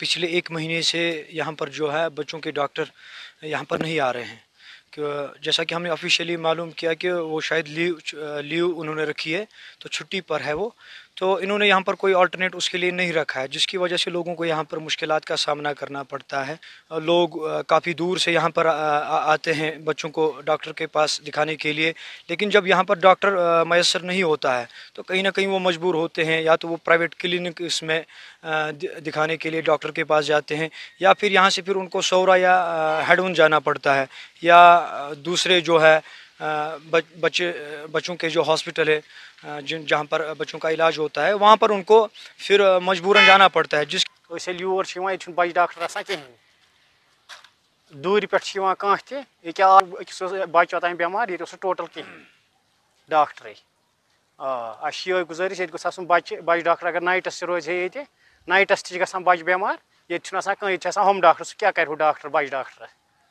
पिछले 1 महीने से यहाँ पर जो है बच्चों के डॉक्टर यहाँ पर नहीं आ रहे हैं। जैसा कि हमने ऑफिशियली मालूम किया कि वो शायद लीव उन्होंने रखी है, तो छुट्टी पर है वो। तो इन्होंने यहाँ पर कोई अल्टरनेट उसके लिए नहीं रखा है, जिसकी वजह से लोगों को यहाँ पर मुश्किलात का सामना करना पड़ता है। लोग काफ़ी दूर से यहाँ पर आते हैं बच्चों को डॉक्टर के पास दिखाने के लिए, लेकिन जब यहाँ पर डॉक्टर मैसर नहीं होता है तो कहीं ना कहीं वो मजबूर होते हैं, या तो वो प्राइवेट क्लिनिक इसमें दिखाने के लिए डॉक्टर के पास जाते हैं, या फिर यहाँ से फिर उनको सौरा या हेडवन जाना पड़ता है, या दूसरे जो है बच्चों के जो हॉस्पिटल है जिन जहाँ पर बच्चों का इलाज होता है, वहाँ पर उनको फिर मजबूरन जाना पड़ता है। जिस योर बच्चे डॉक्टर आसान कहें दूर पे कह बच्चे ओतान बेमार ये टोटल कहें डॉक्टर ये गुजारिश ये बच्चे डॉक्टर अगर नाइटस रोज ये नाइटस बच्चे बेमार ये होम डॉक्टर क्या कर डॉक्टर बच्चे डॉक्टर